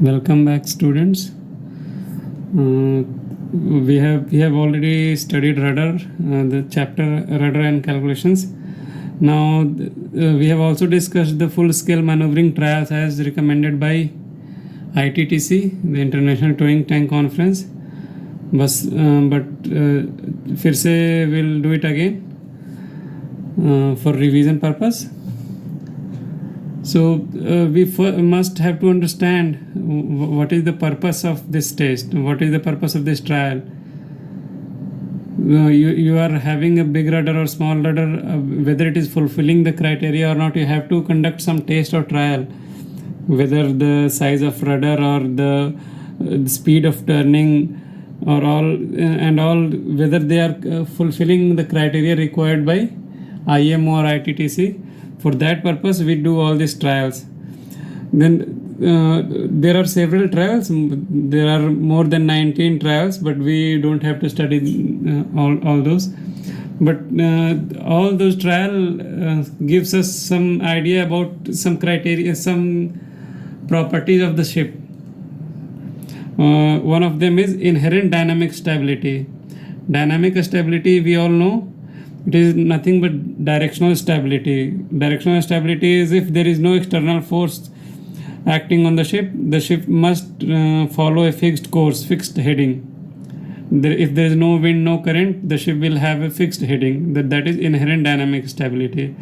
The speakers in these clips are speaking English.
Welcome back, students. We have already studied rudder, the chapter rudder and calculations. Now we have also discussed the full-scale maneuvering trials as recommended by ITTC, the International Towing Tank Conference. But फिर से we'll do it again for revision purpose. So we must have to understand what is the purpose of this test, what is the purpose of this trial. You are having a big rudder or small rudder, whether it is fulfilling the criteria or not, you have to conduct some test or trial, whether the size of rudder or the speed of turning or all, whether they are fulfilling the criteria required by IMO or ITTC. For that purpose, we do all these trials. Then there are several trials. There are more than 19 trials, but we don't have to study all those. But all those trials gives us some idea about some criteria, some properties of the ship. One of them is inherent dynamic stability. Dynamic stability, we all know, it is nothing but directional stability. Directional stability is if there is no external force acting on the ship must follow a fixed course, fixed heading. If there is no wind, no current, the ship will have a fixed heading. That is inherent dynamic stability.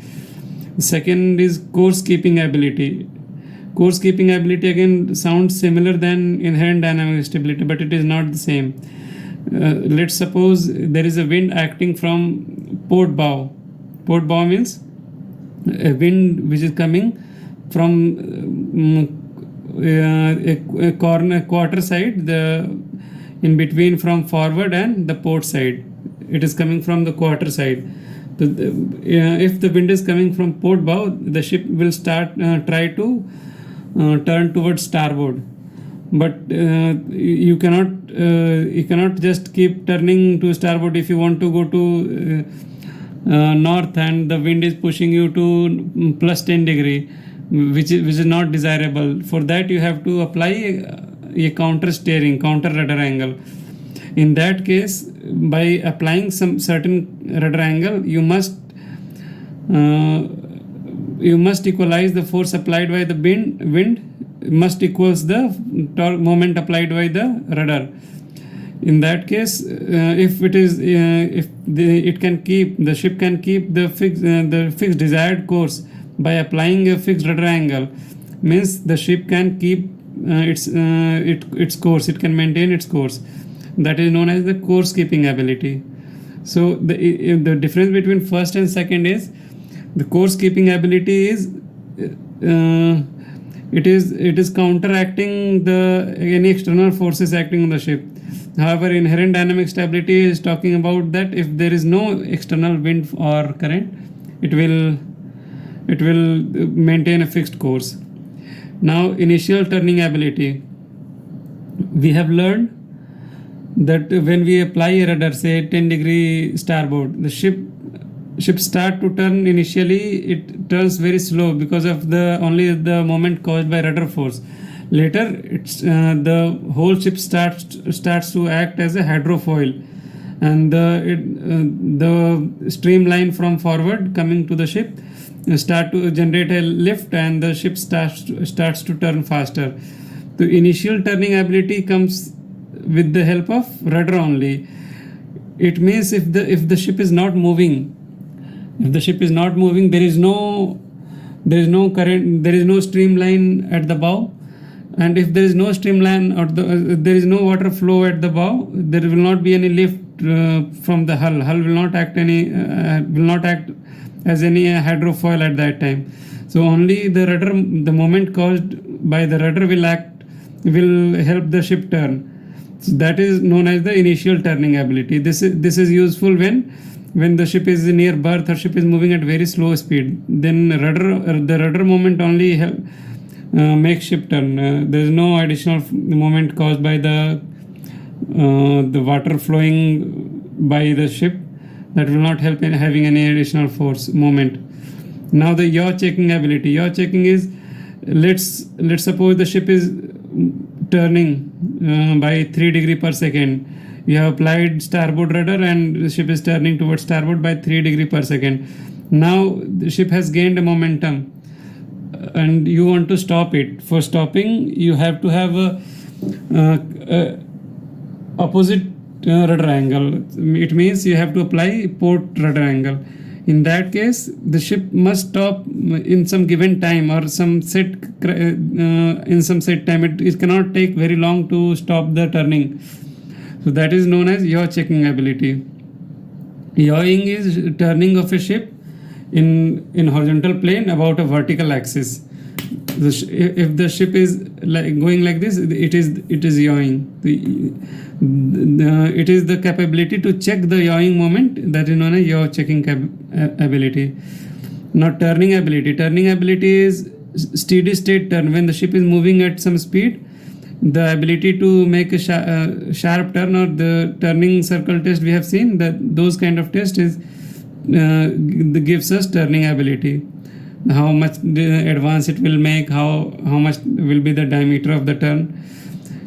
Second is course keeping ability. Course keeping ability again sounds similar than inherent dynamic stability, but it is not the same. Let's suppose there is a wind acting from port bow. Port bow means a wind which is coming from a quarter side, in between from forward and the port side. It is coming from the quarter side. If the wind is coming from port bow, the ship will try to turn towards starboard. But you cannot just keep turning to starboard if you want to go to north and the wind is pushing you to plus 10 degree, which is not desirable. For that you have to apply a counter steering, counter rudder angle. In that case, by applying some certain rudder angle, you must equalize the force applied by the wind must equals the torque moment applied by the rudder. In that case, if it is the ship can keep the fixed desired course by applying a fixed rudder angle, means the ship can keep its course. It can maintain its course. That is known as the course keeping ability. So the difference between first and second is the course keeping ability is it is counteracting any external forces acting on the ship. However, inherent dynamic stability is talking about that if there is no external wind or current, it will maintain a fixed course. Now, initial turning ability. We have learned that when we apply a rudder, say 10 degree starboard, the ship start to turn. Initially it turns very slow because of only the moment caused by rudder force. Later the whole ship starts to act as a hydrofoil, and the streamline from forward coming to the ship start to generate a lift, and the ship starts to turn faster. The initial turning ability comes with the help of rudder only. It means if the ship is not moving, there is no current, there is no streamline at the bow, and if there is no streamline or there is no water flow at the bow, there will not be any lift from the hull. Hull will not act as any hydrofoil at that time. So only the rudder, the moment caused by the rudder will help the ship turn. So that is known as the initial turning ability. This is useful when the ship is near berth or ship is moving at very slow speed. Then the rudder moment only makes ship turn. There is no additional moment caused by the water flowing by the ship. That will not help in having any additional force moment. Now the yaw checking ability. Yaw checking is, let's suppose the ship is turning by 3 degree per second. You have applied starboard rudder and the ship is turning towards starboard by 3 degree per second. Now the ship has gained a momentum and you want to stop it. For stopping, you have to have a opposite rudder angle. It means you have to apply port rudder angle. In that case, the ship must stop in some given time or some set in some set time. It cannot take very long to stop the turning. So that is known as yaw checking ability. Yawing is turning of a ship in horizontal plane about a vertical axis. If the ship is going like this, it is yawing. It is the capability to check the yawing moment that is known as yaw checking ability. Now turning ability. Turning ability is steady state turn. When the ship is moving at some speed, the ability to make a sharp turn or the turning circle test we have seen, that those kind of test is gives us turning ability. How much advance it will make, how much will be the diameter of the turn.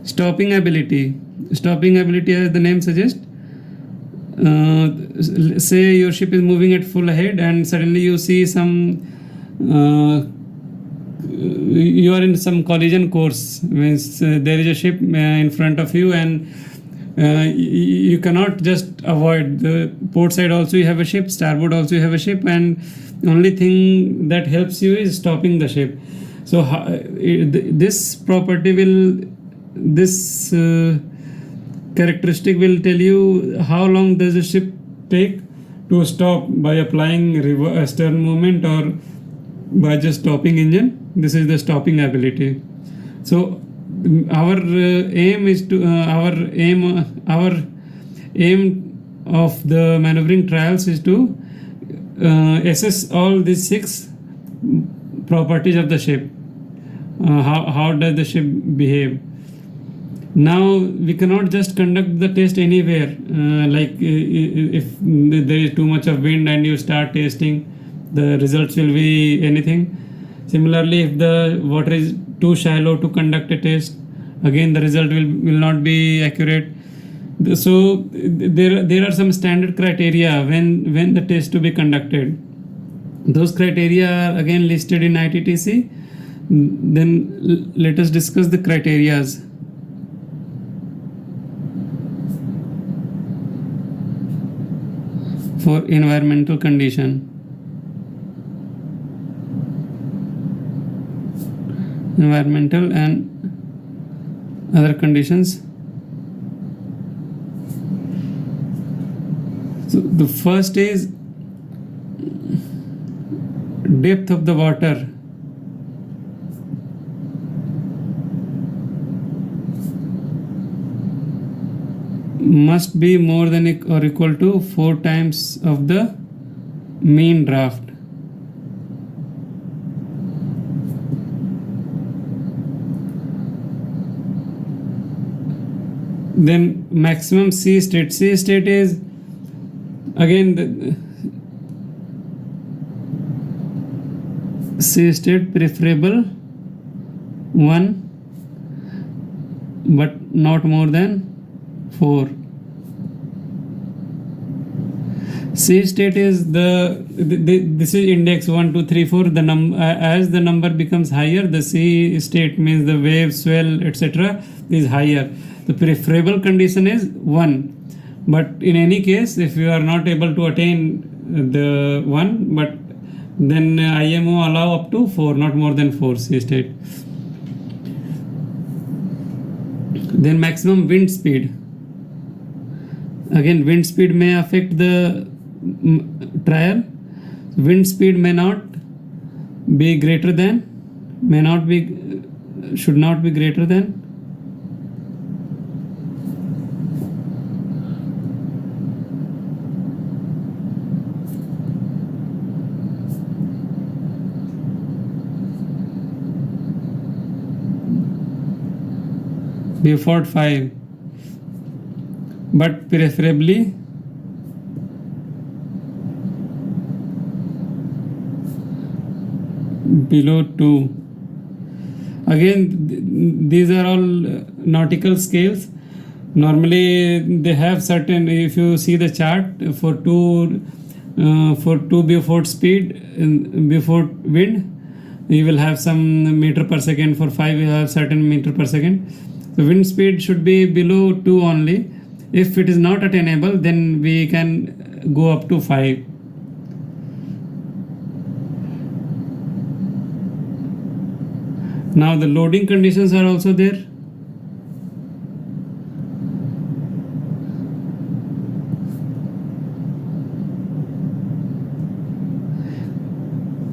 Stopping ability. Stopping ability, as the name suggests, say your ship is moving at full ahead and suddenly you see some you are in some collision course, means there is a ship in front of you and you cannot just avoid. The port side also you have a ship, starboard also you have a ship, and only thing that helps you is stopping the ship. So this property will, this characteristic will tell you how long does a ship take to stop by applying stern movement or by just stopping engine. This is the stopping ability. So our aim is to our aim of the maneuvering trials is to assess all these 6 properties of the ship. How does the ship behave? Now we cannot just conduct the test anywhere. If there is too much of wind and you start testing, the results will be anything. Similarly, if the water is too shallow to conduct a test, again the result will not be accurate. So there are some standard criteria when the test to be conducted. Those criteria are again listed in ITTC. Then let us discuss the criterias. For environmental condition. Environmental and other conditions. So the first is depth of the water. Must be more than or equal to 4 times of the mean draft. Then maximum sea state. Sea state is again the sea state preferable 1 but not more than 4. Sea state is this is index 1, 2, 3, 4. The as the number becomes higher, the sea state means the wave, swell, etc. is higher. The preferable condition is 1, but in any case, if you are not able to attain the 1, but then IMO allow up to 4, not more than 4 sea state. Then maximum wind speed. Again, wind speed may affect the trial. Wind speed may not be greater than, should not be greater than Beaufort 5, but preferably below 2. Again, these are all nautical scales. Normally, they have certain. If you see the chart for two Beaufort speed in Beaufort wind, you will have some meter per second. For 5, you have certain meter per second. The wind speed should be below 2 only. If it is not attainable, then we can go up to 5. Now the loading conditions are also there.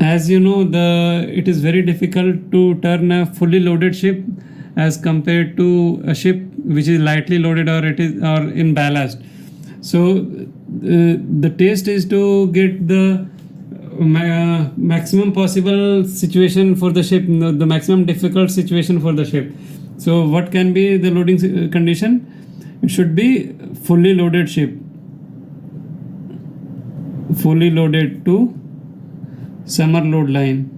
As you know, it is very difficult to turn a fully loaded ship as compared to a ship which is lightly loaded or in ballast. So the test is to get the maximum possible situation for the ship, the maximum difficult situation for the ship. So what can be the loading condition? It should be fully loaded ship, fully loaded to summer load line.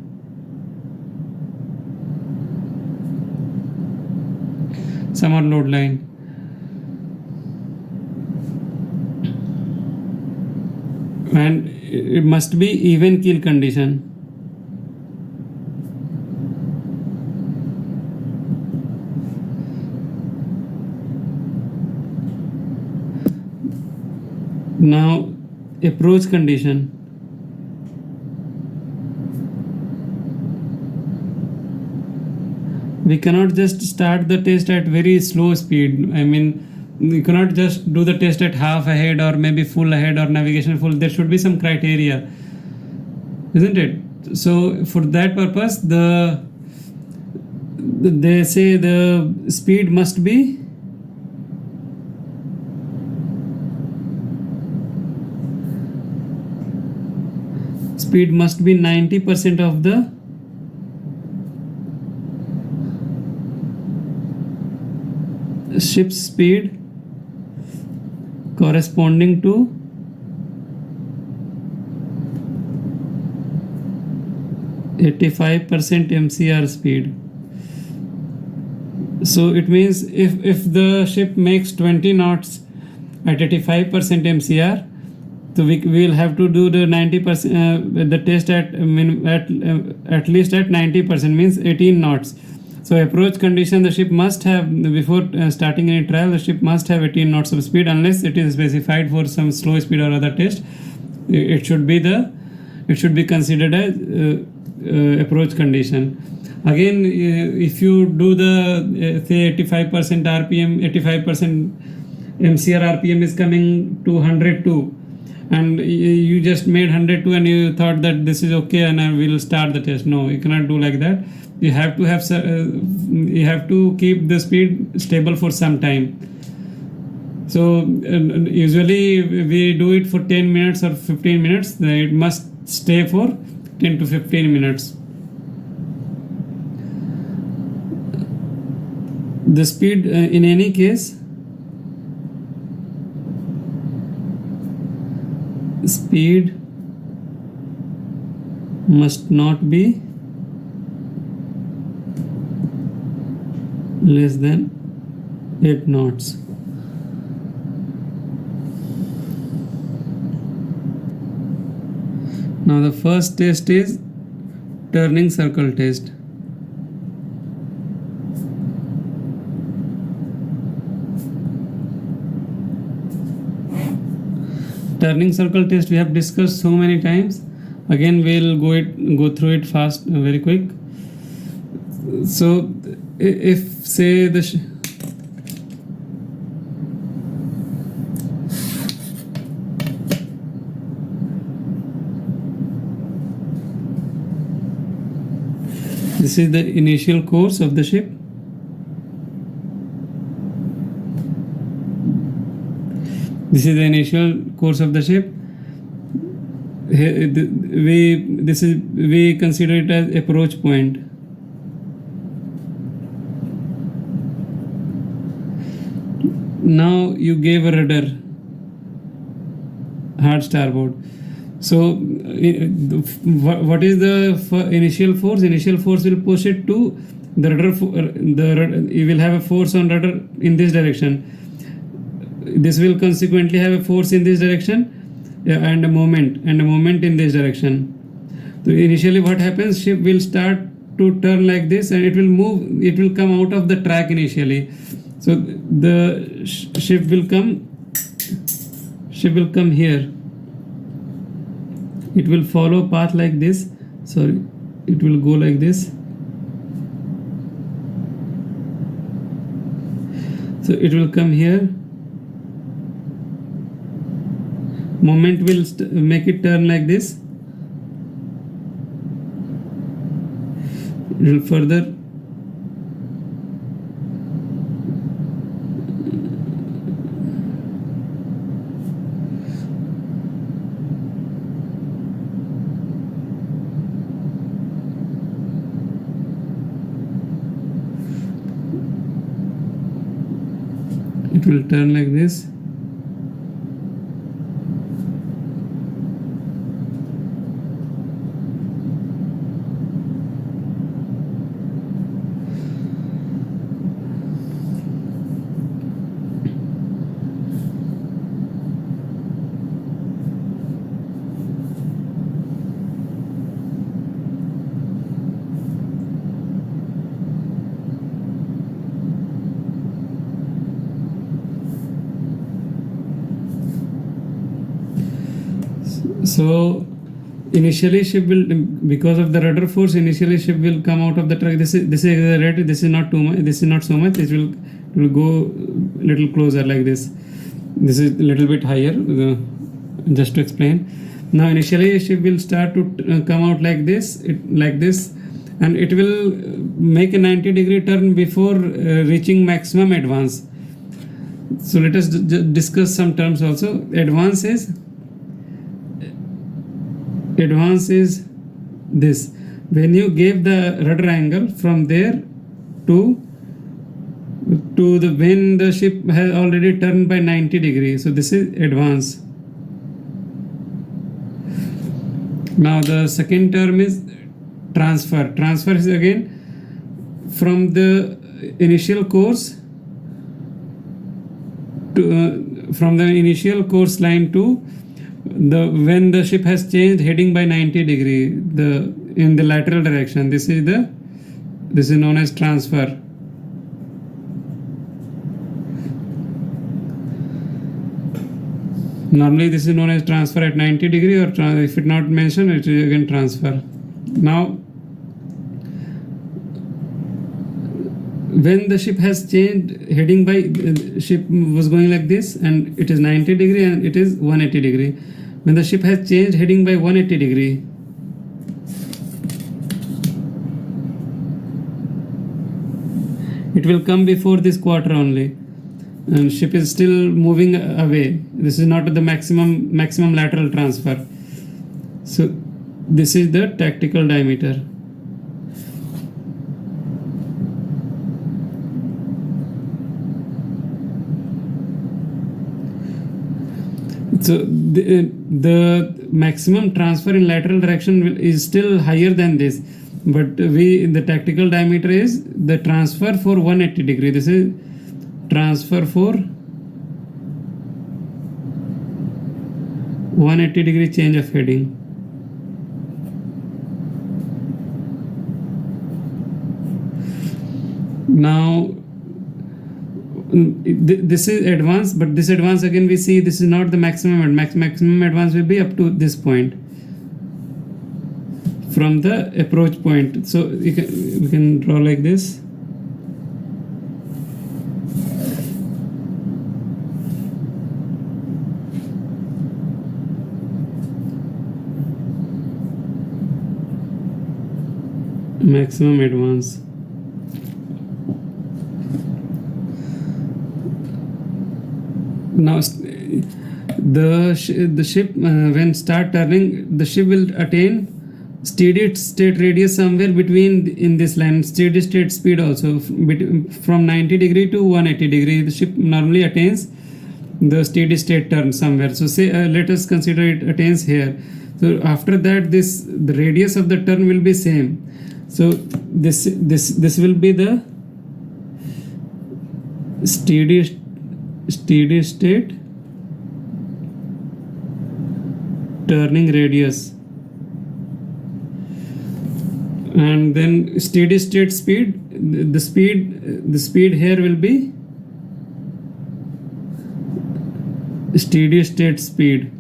Summer load line. And it must be even keel condition. Now approach condition. We cannot just start the test at very slow speed. I mean, you cannot just do the test at half ahead or maybe full ahead or navigation full. There should be some criteria, isn't it? So for that purpose, they say the speed must be speed must be 90% of the ship's speed corresponding to %85 MCR speed. So it means if the ship makes 20 knots at 85% MCR, so we will have to do the 90% the test at least at 90%, means 18 knots. So approach condition, the ship must have, before starting any trial, the ship must have 18 knots of speed, unless it is specified for some slow speed or other test. It should be considered as approach condition. Again, if you do the say 85% RPM, 85% MCR RPM is coming to 102, and you just made 102 and you thought that this is okay and I will start the test. No, you cannot do like that. You have to keep the speed stable for some time. So usually we do it for 10 minutes or 15 minutes. It must stay for 10 to 15 minutes. The speed in any case, speed must not be less than 8 knots. Now the first test is turning circle test. Turning circle test we have discussed so many times. Again we'll go through it fast, very quick. So if say this is the initial course of the ship. This is the initial course of the ship. We consider it as approach point. Now you gave a rudder, hard starboard. So what is the initial force? Initial force will push it to the you will have a force on rudder in this direction. This will consequently have a force in this direction, and a moment in this direction. So initially what happens, ship will start to turn like this, and it will come out of the track initially. So the ship will come here. It will follow path like this. Sorry, it will go like this. So it will come here. Moment will make it turn like this. It will further turn like this. So initially ship will, because of the rudder force, initially ship will come out of the track. This is accelerated. This is not too much. This is not so much. It will go little closer like this. This is a little bit higher. Just to explain. Now initially ship will start to come out like this, and it will make a 90-degree turn before reaching maximum advance. So let us discuss some terms also. Advance is this. When you gave the rudder angle from there to when the ship has already turned by 90 degrees. So this is advance. Now the second term is transfer. Transfer is again from the initial course to from the initial course line to when the ship has changed heading by 90 degree in the lateral direction. This is known as transfer. Normally this is known as transfer at 90 degree, or if it not mentioned, it is again transfer. Now when the ship has changed heading by, ship was going like this and it is 90 degree and it is 180 degree. When the ship has changed heading by 180 degree, it will come before this quarter only, and ship is still moving away. This is not the maximum lateral transfer. So this is the tactical diameter. So the maximum transfer in lateral direction is still higher than this, but the tactical diameter is the transfer for 180 degree. This is transfer for 180 degree change of heading. Now this is advance, but this advance again we see this is not the maximum. Maximum advance will be up to this point from the approach point. So we can draw like this. Maximum advance. Now the ship when start turning, the ship will attain steady state radius somewhere between in this line, steady state speed also from 90 degree to 180 degree. The ship normally attains the steady state turn somewhere. So say let us consider it attains here. So after that the radius of the turn will be same. So this will be the steady state turning radius, and then steady state speed, the speed here will be steady state speed,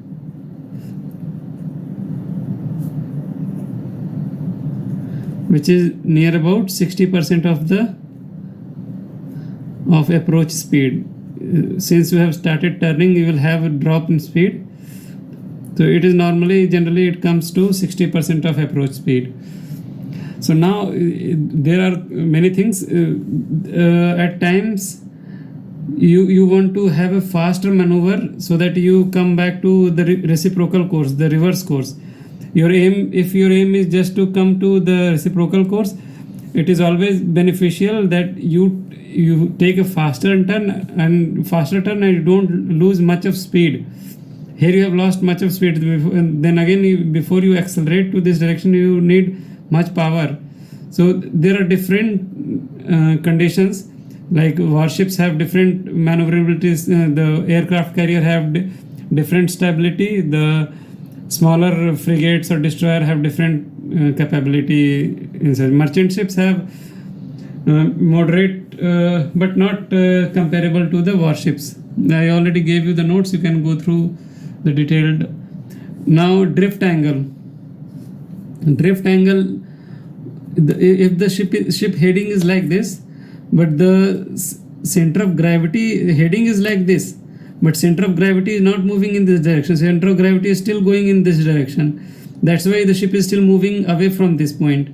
which is near about 60% of approach speed. Since you have started turning, you will have a drop in speed. So it is generally it comes to 60% of approach speed. So now there are many things. At times you want to have a faster maneuver so that you come back to the reciprocal course, the reverse course. If your aim is just to come to the reciprocal course, it is always beneficial that you take a faster turn and you don't lose much of speed. Here you have lost much of speed, and then again before you accelerate to this direction you need much power. So there are different conditions, like warships have different maneuverabilities, the aircraft carrier have different stability, the smaller frigates or destroyer have different capability. Merchant ships have moderate but not comparable to the warships. I already gave you the notes, you can go through the detailed. Now drift angle. If the ship heading is like this, but the center of gravity heading is like this, but center of gravity is not moving in this direction, center of gravity is still going in this direction. That's why the ship is still moving away from this point.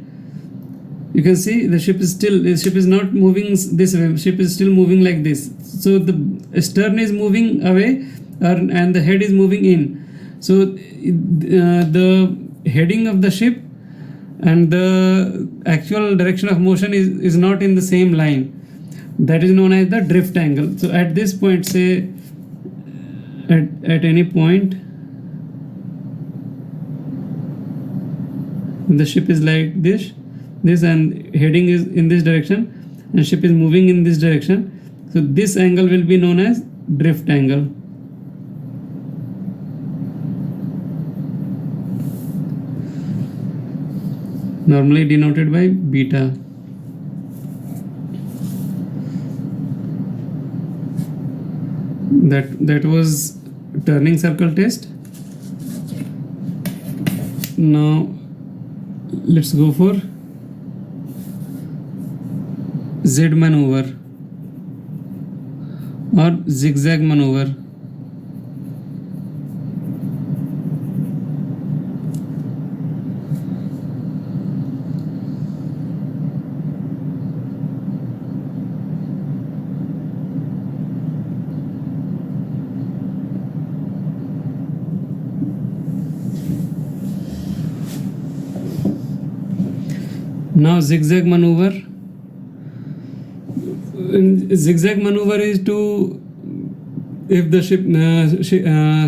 You can see the ship is not moving this way, ship is still moving like this. So the stern is moving away and the head is moving in. So the heading of the ship and the actual direction of motion is not in the same line. That is known as the drift angle. So at this point, say at any point, the ship is like this and heading is in this direction and ship is moving in this direction. So this angle will be known as drift angle. Normally denoted by beta. That was turning circle test. Now let's go for Z maneuver or zigzag maneuver. Now zigzag maneuver. Zigzag maneuver is to, if the ship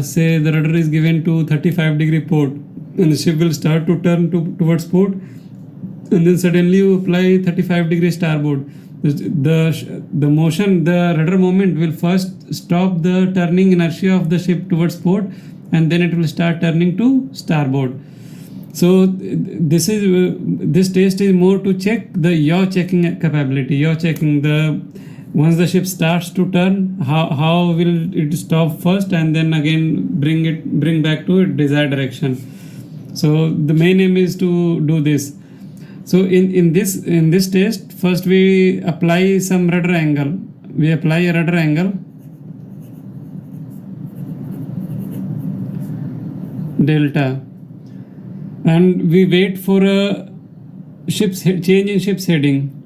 say the rudder is given to 35-degree port and the ship will start to turn towards port, and then suddenly you apply 35-degree starboard. The motion, the rudder moment will first stop the turning inertia of the ship towards port, and then it will start turning to starboard. So this test is more to check the yaw checking capability. Yaw checking, once the ship starts to turn, how will it stop first and then again bring back to its desired direction. So the main aim is to do this. So in this test, first we apply some rudder angle. We apply a rudder angle delta, and we wait for a change in ship's heading.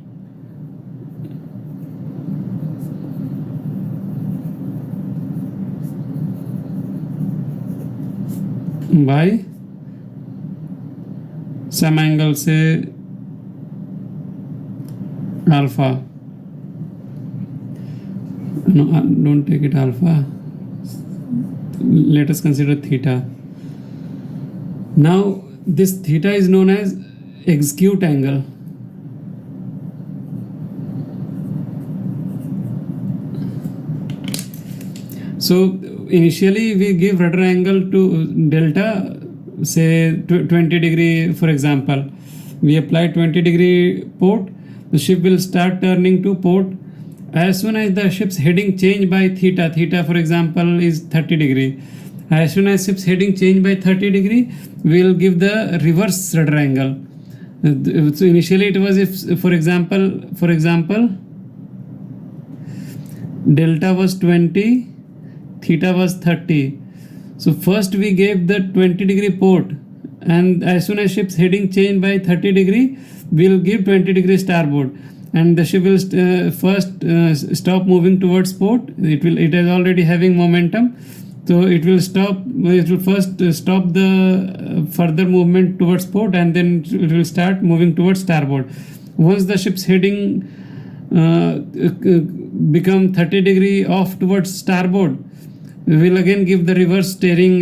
By some angle, say alpha. No, don't take it alpha. Let us consider theta. Now this theta is known as execute angle. So initially we give rudder angle to delta, say 20 degree for example. We apply 20 degree port, the ship will start turning to port. As soon as the ship's heading change by theta, theta for example is 30 degree. As soon as ship's heading change by 30 degree, we will give the reverse rudder angle. So initially it was, if for example delta was 20, theta was 30. So first we gave the 20 degree port, and as soon as ship's heading change by 30 degree, we'll give 20 degree starboard, and the ship will first stop moving towards port. It is already having momentum, so it will first stop the further movement towards port, and then it will start moving towards starboard. Once the ship's heading become 30 degree off towards starboard, we will again give the reverse steering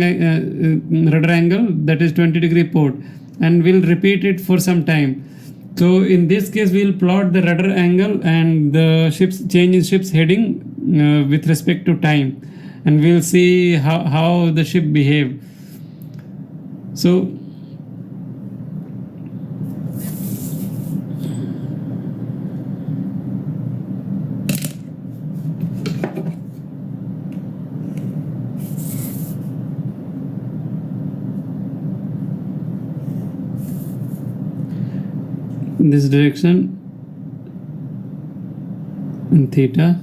rudder angle, that is 20 degree port, and we'll repeat it for some time. So in this case we will plot the rudder angle and the change in ship's heading with respect to time, and we'll see how the ship behave. So in this direction in theta.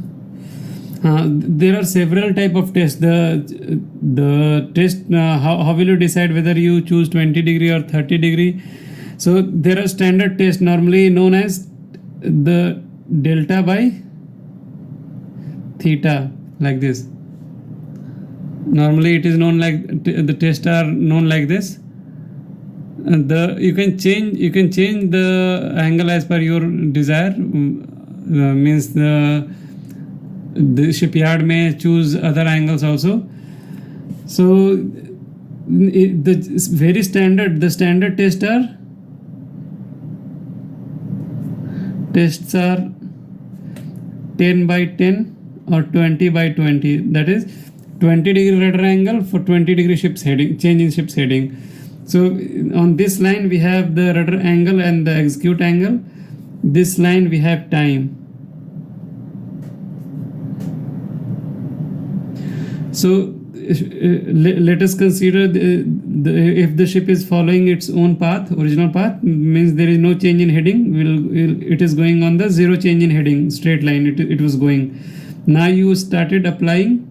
There are several type of tests. The test, how will you decide whether you choose 20 degree or 30 degree? So there are standard tests normally known as the delta by theta, like this. Normally it is known like the tests are known like this. You can change the angle as per your desire. Means the shipyard may choose other angles also. So the standard tests are 10 by 10 or 20 by 20. That is 20 degree rudder angle for 20 degree ship's heading, change in ship's heading. So on this line we have the rudder angle and the execute angle. This line we have time. So let us consider if the ship is following its own path, original path, means there is no change in heading. It is going on the zero change in heading, straight line. It was going. Now you started applying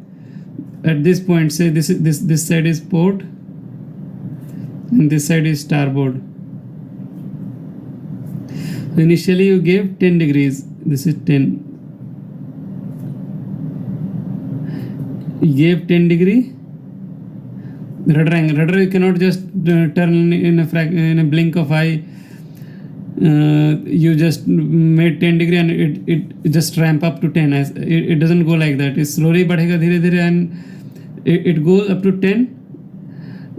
at this point. Say this side is port, and this side is starboard. Initially you gave 10 degrees. This is 10. You gave 10 degree rudder angle. Rudder you cannot just turn in a blink of eye. You just made 10 degree and it just ramp up to 10. It doesn't go like that. It slowly badhega dhire dhire and it goes up to 10.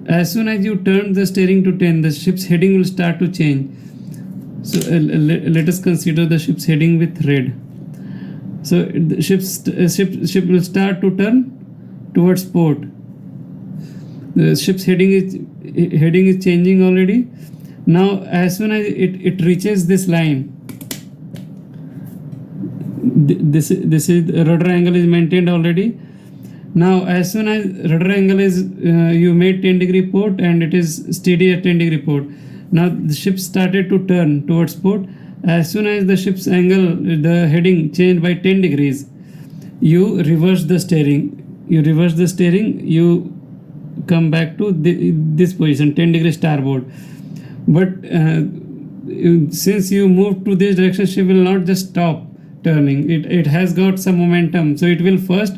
As soon as you turn the steering to 10, the ship's heading will start to change. So let us consider the ship's heading with red. So the ship will start to turn towards port. The ship's heading is changing already. Now as soon as it reaches this line, this is rudder angle is maintained already. Now as soon as rudder angle is you made 10 degree port and it is steady at 10 degree port. Now the ship started to turn towards port. As soon as the ship's angle, the heading changed by 10 degrees, you reverse the steering. You come back to this position, 10 degree starboard. But since you moved to this direction, ship will not just stop turning. It has got some momentum. So it will first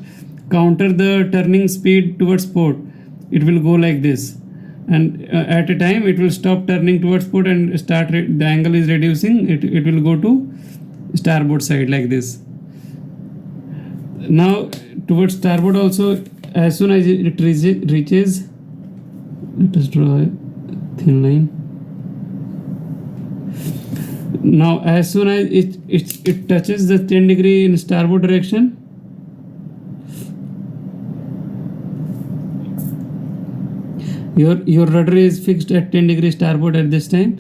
counter the turning speed towards port. It will go like this. And at a time it will stop turning towards port and start the angle is reducing. It will go to starboard side like this. Now towards starboard also, as soon as it reaches, let us draw a thin line. Now as soon as it touches the 10 degree in starboard direction, Your rudder is fixed at 10 degree starboard at this time.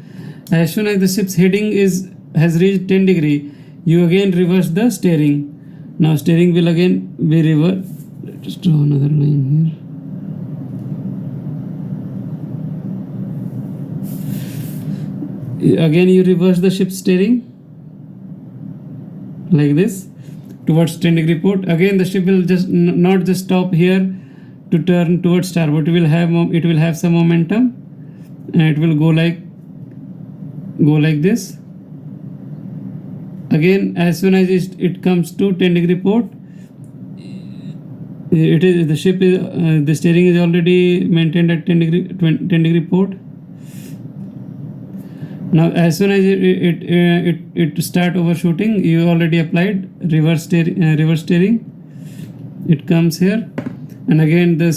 As soon as the ship's heading has reached 10 degree, you again reverse the steering. Now steering will again be reversed. Let's draw another line here. Again you reverse the ship's steering like this towards 10 degree port. Again the ship will just not just stop here to turn towards starboard. It will have some momentum and it will go like this. Again, as soon as it comes to 10 degree port, the steering is already maintained at 10 degree port. Now as soon as it start overshooting, you already applied reverse steering. It comes here, and again the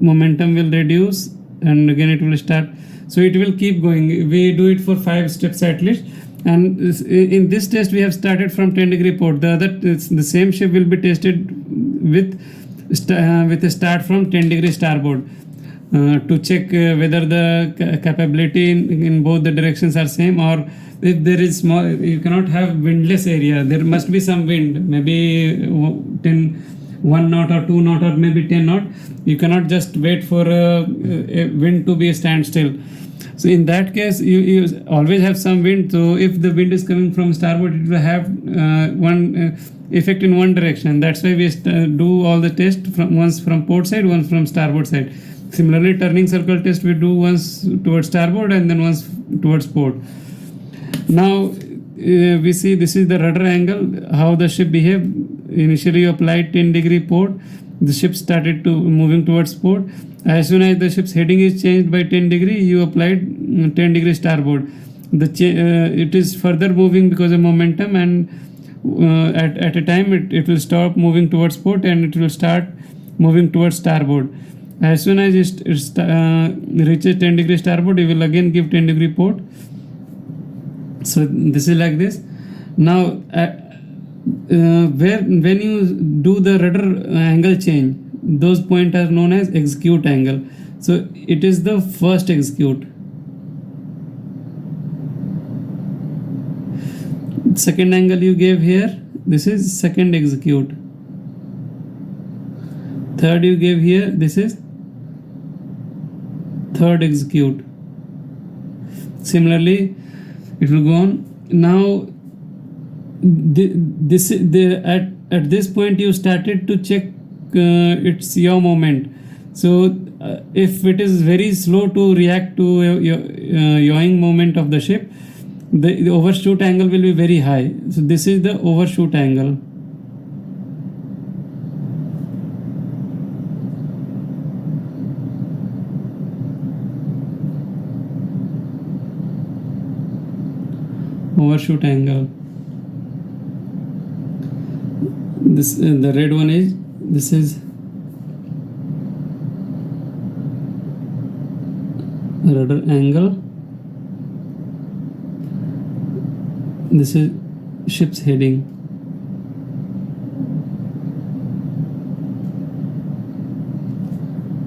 momentum will reduce, and again it will start. So it will keep going. We do it for 5 steps at least. And in this test we have started from 10 degree port. The same ship will be tested with a start from 10 degree starboard. To check whether the capability in both the directions are same, or if there is small, you cannot have windless area. There must be some wind, maybe 1 knot or 2 knot or maybe 10 knot. You cannot just wait for a wind to be a standstill. So in that case, you always have some wind. So if the wind is coming from starboard, it will have one effect in one direction. That's why we do all the tests once from port side, once from starboard side. Similarly, turning circle test we do once towards starboard and then once towards port. Now we see this is the rudder angle, how the ship behaved. Initially you applied 10 degree port, the ship started to moving towards port. As soon as the ship's heading is changed by 10 degree, you applied 10 degree starboard. It is further moving because of momentum, and at a time it will stop moving towards port and it will start moving towards starboard. As soon as it reaches 10 degree starboard, you will again give 10 degree port. So this is like this. Now when you do the rudder angle change, those points are known as execute angle. So it is the first execute. Second angle you gave here, this is second execute. Third you gave here, this is third execute. Similarly it will go on. Now at this point you started to check its yaw moment. So if it is very slow to react to yawing moment of the ship, the overshoot angle will be very high. So this is the overshoot angle. Overshoot angle. This the red one is, this is rudder angle. This is ship's heading.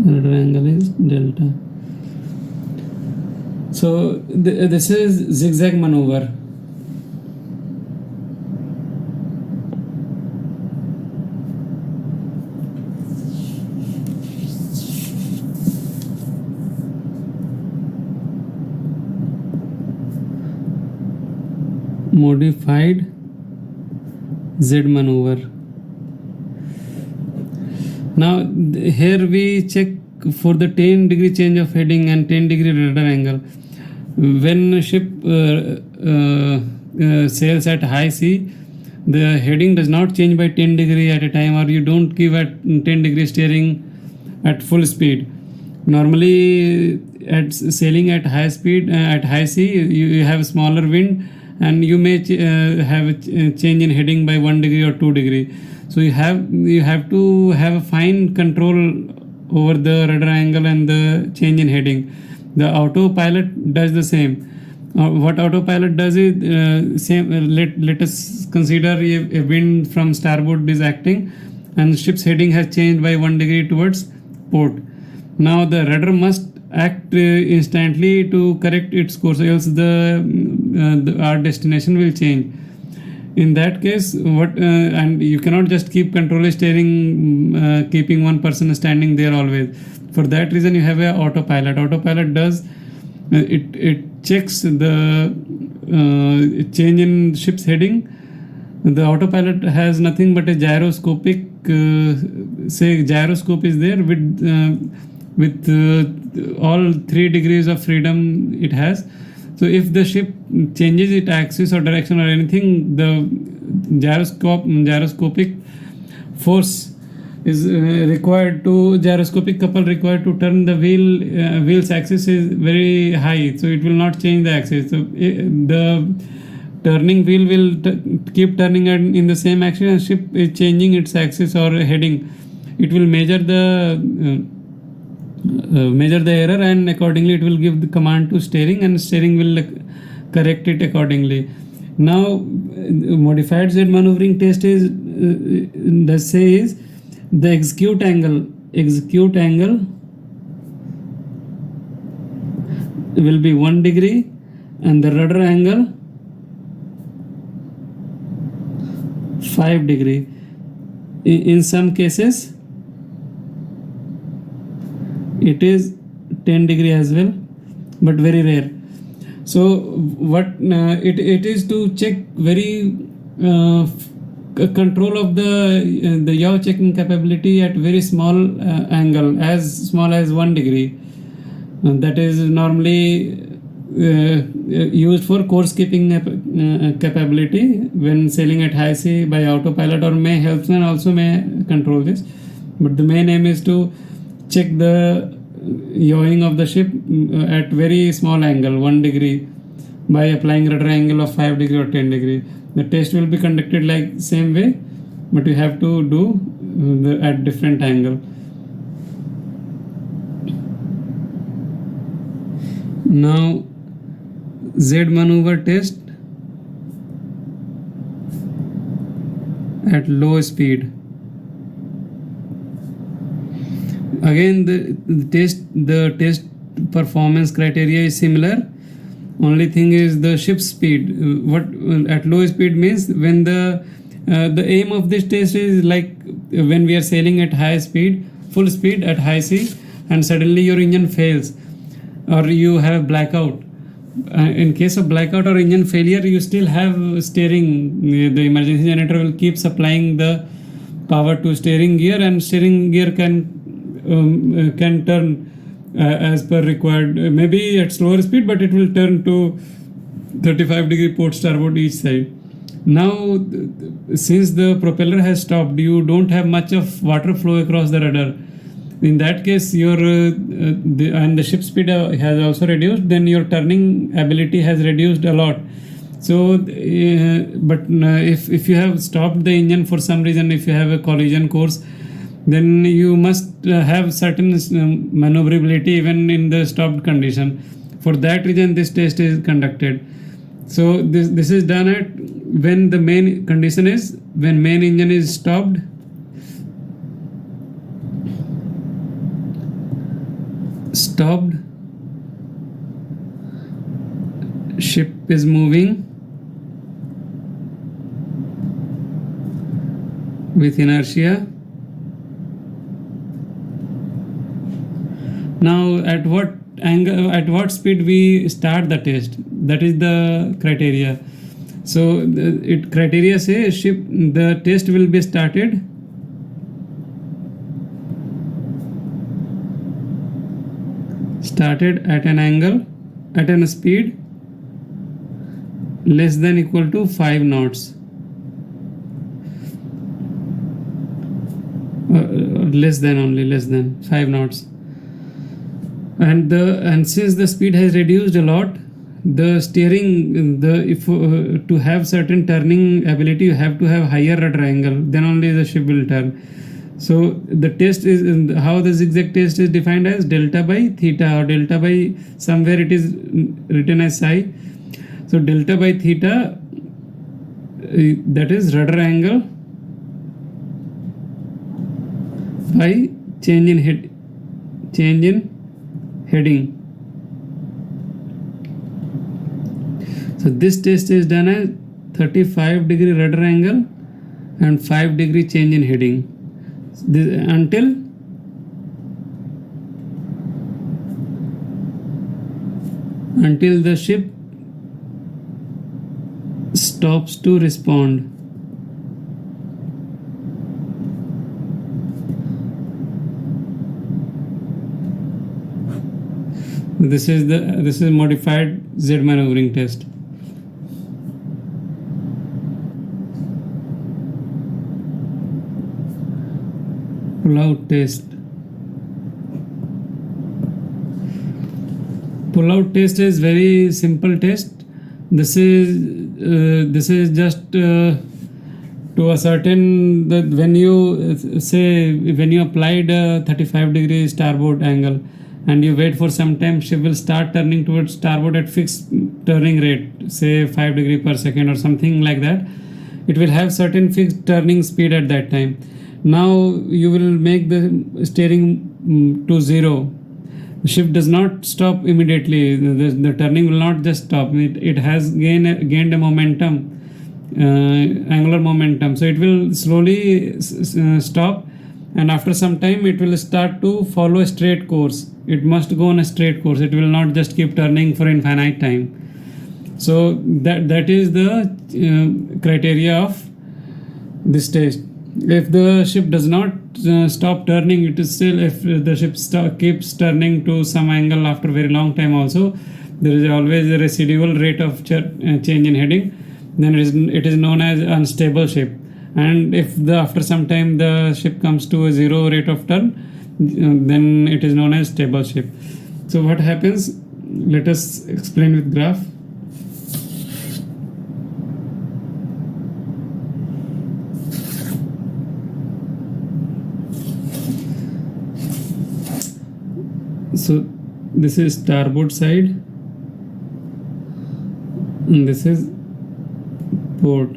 Rudder angle is delta. So this is zigzag maneuver. Modified Z maneuver. Now here we check for the 10 degree change of heading and 10 degree rudder angle. When a ship sails at high sea, the heading does not change by 10 degree at a time, or you don't give at 10 degree steering at full speed. Normally at sailing at high speed, at high sea, you have smaller wind, and you may have a change in heading by 1 degree or 2 degree. So you have to have a fine control over the rudder angle and the change in heading. The autopilot does the same. What autopilot does is let us consider a wind from starboard is acting and ship's heading has changed by 1 degree towards port. Now the rudder must act instantly to correct its course, else our destination will change. In that case, and you cannot just keep control steering, keeping one person standing there always. For that reason, you have a autopilot. Autopilot does it checks the change in ship's heading. The autopilot has nothing but a gyroscopic gyroscope is there with all 3 degrees of freedom it has. So if the ship changes its axis or direction or anything, the gyroscopic force is gyroscopic couple required to turn the wheel's axis is very high, so it will not change the axis. So the turning wheel will keep turning in the same axis, and ship is changing its axis or heading. It will measure the error, and accordingly it will give the command to steering, and steering will correct it accordingly. Now modified Z maneuvering test is the execute angle will be 1 degree, and the rudder angle 5 degree. In some cases it is 10 degree as well, but very rare. So what it is to check very control of the yaw checking capability at very small angle, as small as 1 degree. That is normally used for course keeping capability when sailing at high sea by autopilot, or helmsman also may control this. But the main aim is to check the yawing of the ship at very small angle, 1 degree, by applying rudder angle of 5 degree or 10 degree. The test will be conducted like same way, but you have to do at different angle. Now Z maneuver test at low speed. Again, the test performance criteria is similar. Only thing is the ship speed. What at low speed means, when the aim of this test is like when we are sailing at high speed, full speed at high sea, and suddenly your engine fails, or you have blackout. In case of blackout or engine failure, you still have steering. The emergency generator will keep supplying the power to steering gear, and steering gear can turn as per required, maybe at slower speed, but it will turn to 35 degree port starboard each side. Now since the propeller has stopped, you don't have much of water flow across the rudder. In that case, your and the ship speed has also reduced, then your turning ability has reduced a lot. So but if you have stopped the engine for some reason, if you have a collision course, then you must have certain maneuverability even in the stopped condition. For that reason, this test is conducted. So this is done at when the main condition is when main engine is stopped, ship is moving with inertia. Now at what angle, at what speed we start the test, that is the criteria. So criteria say the test will be started at an angle, at a speed less than equal to 5 knots. Less than 5 knots. And since the speed has reduced a lot, the steering, to have certain turning ability, you have to have higher rudder angle, then only the ship will turn. So the test is, how the zigzag test is defined as delta by theta, or delta by, somewhere it is written as psi. So delta by theta, that is rudder angle by change in change in heading. So this test is done at 35-degree rudder angle and 5-degree change in heading. Until the ship stops to respond. This is modified Z maneuvering test. Pull-out test. Pull-out test is very simple test. This is just to ascertain that when you applied a 35-degree starboard angle and you wait for some time, ship will start turning towards starboard at fixed turning rate, say 5 degree per second or something like that. It will have certain fixed turning speed at that time. Now you will make the steering to 0. The ship does not stop immediately. The turning will not just stop. It has gained a momentum, angular momentum. So it will slowly stop, and after some time it will start to follow a straight course. It must go on a straight course. It will not just keep turning for infinite time. So that is the criteria of this test. If the ship does not stop turning, it is still, if the ship keeps turning to some angle after very long time also, there is always a residual rate of change in heading, then it is known as unstable ship. And if after some time the ship comes to a 0 rate of turn, then it is known as stable ship. So what happens? Let us explain with graph. So this is starboard side and this is port.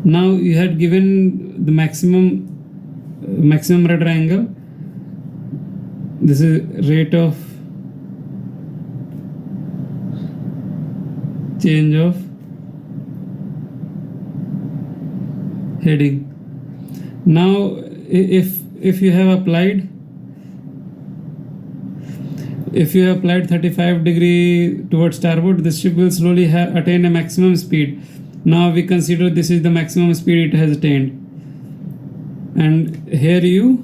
Now you had given the maximum rudder angle. This is rate of change of heading. Now if you have applied 35 degree towards starboard, this ship will slowly attain a maximum speed. Now we consider this is the maximum speed it has attained, and here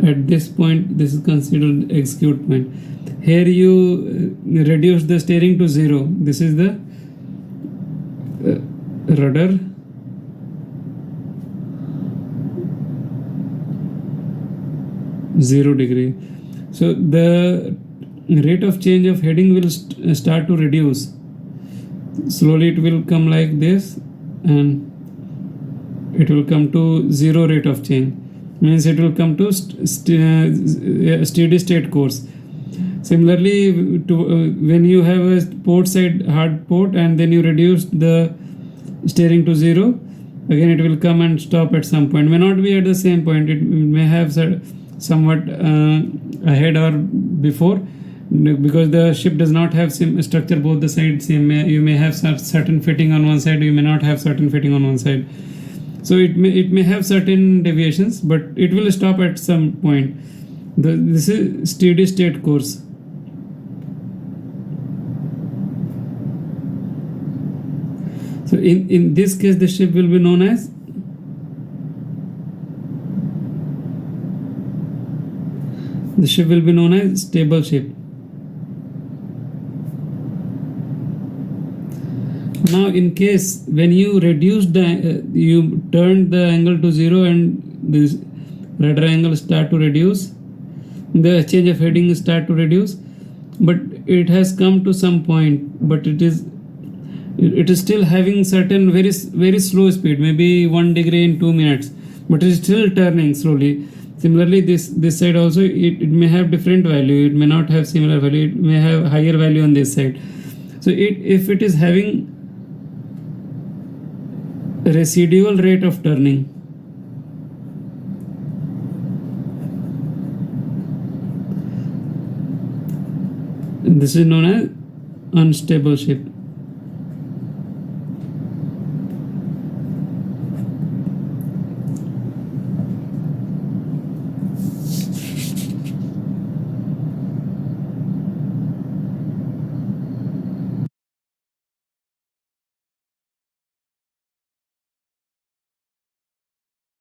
at this point, this is considered execute point. Here you reduce the steering to 0. This is the rudder. Zero degree. So the rate of change of heading will start to reduce. Slowly it will come like this, and it will come to 0 rate of change. Means it will come to steady state course. Similarly, when you have a port side hard port and then you reduce the steering to 0, again it will come and stop at some point. May not be at the same point. It may have somewhat ahead or before, because the ship does not have same structure both the sides same. You may have certain fitting on one side, you may not have certain fitting on one side. So it may have certain deviations, but it will stop at some point. This is steady state course. So in this case, the ship will be known as stable ship. Now in case when you reduce you turn the angle to 0 and this rudder angle start to reduce, the change of heading start to reduce, but it has come to some point, but it is still having certain very slow speed, maybe 1 degree in 2 minutes, but it is still turning slowly. Similarly, this side also, it may have different value, it may not have similar value, it may have higher value on this side. So if it is having a residual rate of turning, This is known as unstable ship.